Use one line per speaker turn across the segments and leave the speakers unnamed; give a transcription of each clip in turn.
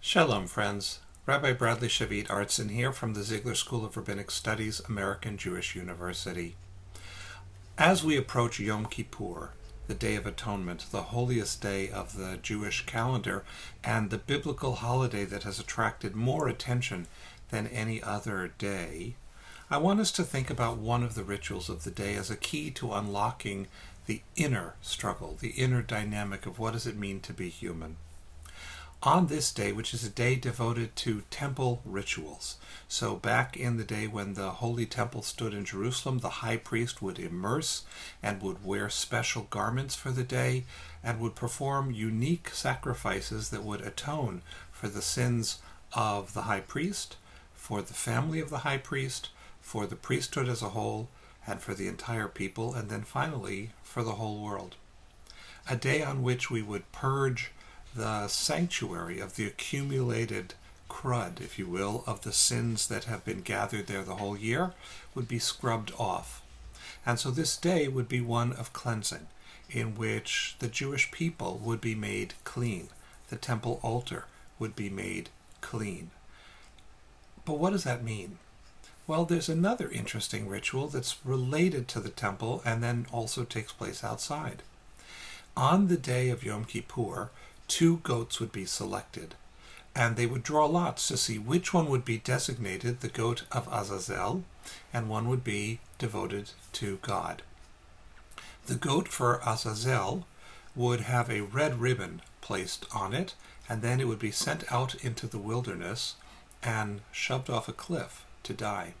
Shalom, friends. Rabbi Bradley Shavit Artson here from the Ziegler School of Rabbinic Studies, American Jewish University. As we approach Yom Kippur, the Day of Atonement, the holiest day of the Jewish calendar, and the biblical holiday that has attracted more attention than any other day, I want us to think about one of the rituals of the day as a key to unlocking the inner struggle, the inner dynamic of what does it mean to be human. On this day, which is a day devoted to temple rituals. So back in the day when the Holy Temple stood in Jerusalem, the high priest would immerse and would wear special garments for the day and would perform unique sacrifices that would atone for the sins of the high priest, for the family of the high priest, for the priesthood as a whole, and for the entire people, and then finally for the whole world. A day on which we would purge the sanctuary of the accumulated crud, if you will, of the sins that have been gathered there the whole year would be scrubbed off. And so this day would be one of cleansing, in which the Jewish people would be made clean. The temple altar would be made clean. But what does that mean? Well, there's another interesting ritual that's related to the temple and then also takes place outside. On the day of Yom Kippur, 2 goats would be selected, and they would draw lots to see which one would be designated the goat of Azazel, and one would be devoted to God. The goat for Azazel would have a red ribbon placed on it, and then it would be sent out into the wilderness and shoved off a cliff to die.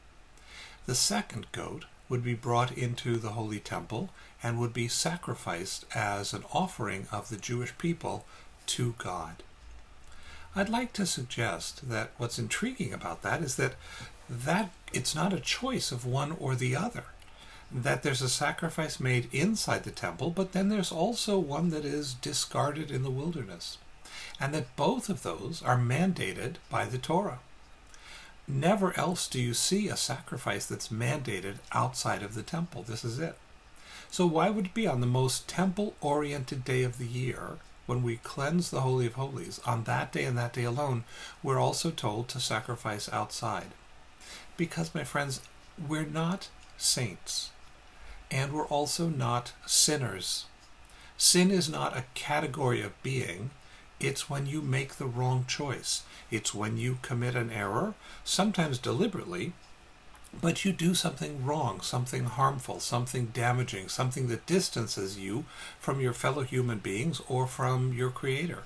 The second goat would be brought into the Holy Temple and would be sacrificed as an offering of the Jewish people to God. I'd like to suggest that what's intriguing about that is that it's not a choice of one or the other. That there's a sacrifice made inside the temple, but then there's also one that is discarded in the wilderness. And that both of those are mandated by the Torah. Never else do you see a sacrifice that's mandated outside of the temple. This is it. So why would it be on the most temple-oriented day of the year, when we cleanse the Holy of Holies, on that day and that day alone, we're also told to sacrifice outside? Because, my friends, we're not saints, and we're also not sinners. Sin is not a category of being. It's when you make the wrong choice. It's when you commit an error, sometimes deliberately, but you do something wrong, something harmful, something damaging, something that distances you from your fellow human beings or from your Creator.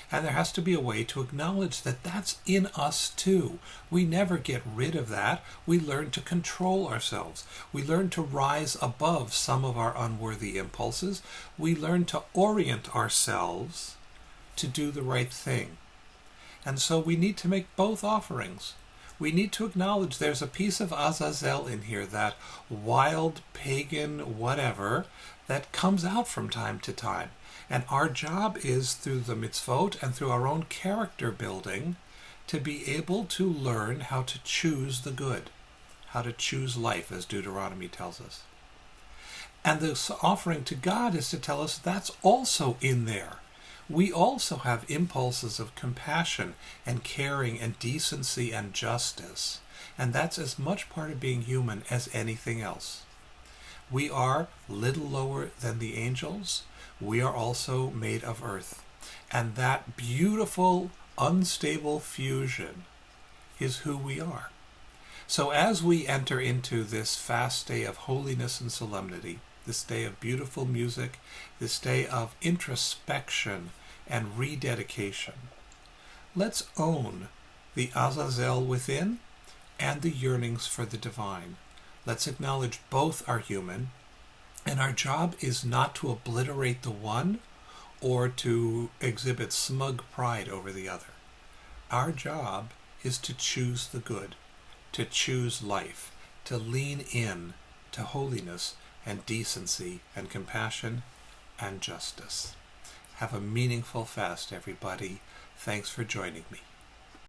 And there has to be a way to acknowledge that that's in us too. We never get rid of that. We learn to control ourselves. We learn to rise above some of our unworthy impulses. We learn to orient ourselves to do the right thing. And so we need to make both offerings. We need to acknowledge there's a piece of Azazel in here, that wild, pagan, whatever, that comes out from time to time. And our job is, through the mitzvot and through our own character building, to be able to learn how to choose the good, how to choose life, as Deuteronomy tells us. And this offering to God is to tell us that's also in there. We also have impulses of compassion and caring and decency and justice. And that's as much part of being human as anything else. We are little lower than the angels. We are also made of earth. And that beautiful, unstable fusion is who we are. So as we enter into this fast day of holiness and solemnity, this day of beautiful music, this day of introspection and rededication, let's own the Azazel within and the yearnings for the divine. Let's acknowledge both are human, and our job is not to obliterate the one or to exhibit smug pride over the other. Our job is to choose the good, to choose life, to lean in to holiness and decency and compassion and justice. Have a meaningful fast, everybody. Thanks for joining me.